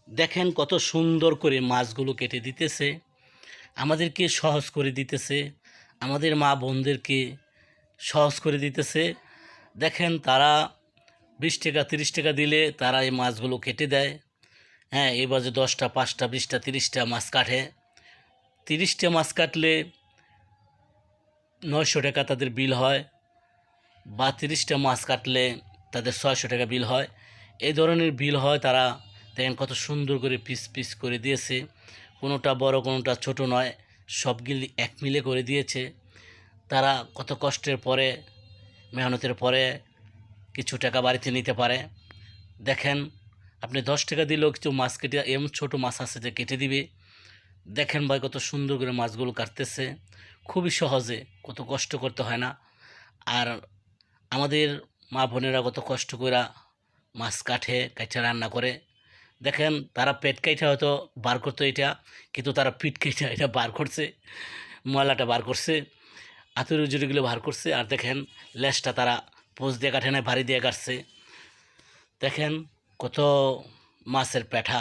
দেখেন কত সুন্দর করে মাছগুলো কেটে দিতেছে, আমাদেরকে সহজ করে দিতেছে, আমাদের মা বোনদেরকে সহজ করে দিতেছে। দেখেন তারা 20 টাকা 30 টাকা দিলে তারা এই মাছগুলো কেটে দেয়। হ্যাঁ, এবার যে 10টা 5টা 20টা 30টা মাছ কাটে, 30টা মাছ কাটলে 900 টাকা তাদের বিল হয়, বা 30টা মাছ কাটলে তাদের 600 টাকা বিল হয়। এই ধরনের বিল হয়। তারা দেখেন কত সুন্দর করে পিস পিস করে দিয়েছে, কোনোটা বড় কোনোটা ছোট নয়, সবগুলি এক মিলে করে দিয়েছে। তারা কত কষ্টের পরে, মেহনতের পরে কিছু টাকা বাড়িতে নিতে পারে। দেখেন আপনি 10 টাকা দিলেও কিছু মাছ কেটে, এমন ছোটো মাছ আছে যে কেটে দিবে। দেখেন ভাই কত সুন্দর করে মাছগুলো কাটতেছে, খুবই সহজে, কত কষ্ট করতে হয় না। আর আমাদের মা বোনেরা কত কষ্ট করে মাছ কাটে রান্না করে। দেখেন তারা পেট কাইটা হয়তো বার করতো এটা, কিন্তু তারা পিঠ কাইটা এটা বার করছে, ময়লাটা বার করছে, আতুর জুড়িগুলো বার করছে। আর দেখেন লেজটা তারা পোজ দিয়ে কাটে না, ভারী দিয়ে কাটছে। দেখেন কত মাছের পেঠা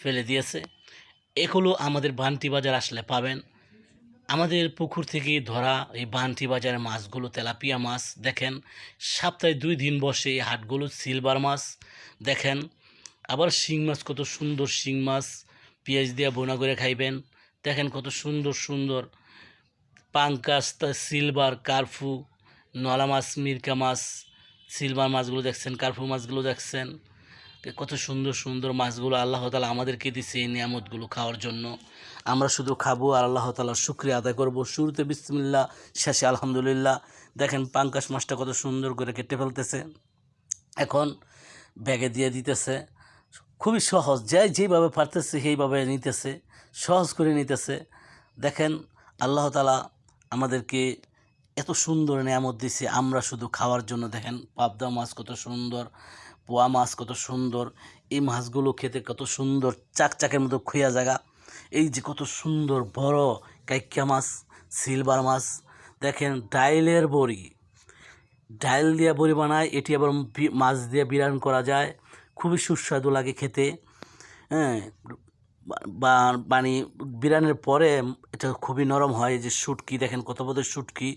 ফেলে দিয়েছে। এগুলো আমাদের বান্টি বাজার আসলে পাবেন। আমাদের পুকুর থেকে ধরা এই বান্টি বাজারের মাছগুলো তেলাপিয়া মাছ। দেখেন সপ্তাহে 2 দিন বসে এই হাটগুলো, সিলভার মাছ। দেখেন আবার শিং মাছ, কত সুন্দর শিং মাছ, পেঁয়াজ দিয়ে বোনা করে খাইবেন। দেখেন কত সুন্দর সুন্দর পাঙ্কাস, সিলভার, কার্ফু, নলা মাছ, মিরকা মাছ, সিলভার মাছগুলো দেখছেন, কার্ফু মাছগুলো দেখছেন, কত সুন্দর সুন্দর মাছগুলো আল্লাহ তাআলা আমাদেরকে দিছে এই নিয়ামতগুলো খাওয়ার জন্য। আমরা শুধু খাবো আর আল্লাহ তাআলার শুকরিয়া আদায় করব। শুরুতে বিসমিল্লাহ, শেষে আলহামদুলিল্লাহ। দেখেন পাঙ্কাশ মাছটা কত সুন্দর করে কেটে ফেলতেছে, এখন ব্যাগে দিয়ে দিতেছে। খুবই সহজ, যেভাবে পারতেছে সেইভাবে নিতেছে, সহজ করে নিতেছে। দেখেন আল্লাহ তাআলা আমাদেরকে এত সুন্দর নিয়ামত দিছে, আমরা শুধু খাওয়ার জন্য। দেখেন পাবদা মাছ কত সুন্দর, পোয়া মাছ কত সুন্দর, এই মাছগুলো খেতে কত সুন্দর, চাকচাকের মতো খুঁয়া জায়গা। এই যে কত সুন্দর বড় কাইক্কা মাছ, সিলভার মাছ। দেখেন ডাইলের বড়ি, ডাইল দিয়ে বড়ি বানায়, এটি আবার মাছ দিয়ে বিরান করা যায়, খুবই সুস্বাদু লাগে খেতে। হ্যাঁ, বা মানে বিরানের পরে এটা খুবই নরম হয়। এই যে শুটকি, দেখেন কত বড় শুটকি,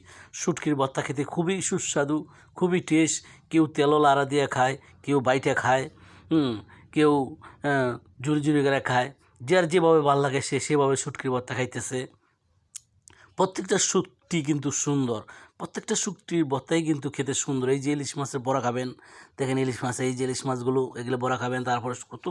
শুটকির ভর্তা খেতে খুবই সুস্বাদু, খুবই টেস্ট। কেউ তেলো লাড়া দিয়ে খায়, কেউ বাইটে খায়, কেউ জুড়ি জুড়ি করে খায়। যার যেভাবে ভালো লাগে সে সেভাবে শুটকির ভর্তা খাইতেছে। প্রত্যেকটা শুটকি কিন্তু সুন্দর, প্রত্যেকটা শুটকির ভর্তাই কিন্তু খেতে সুন্দর। এই যে ইলিশ মাছের বড়া খাবেন, দেখেন ইলিশ মাছ, এই যে ইলিশ মাছগুলো, এগুলো বড়া খাবেন। তারপরে কত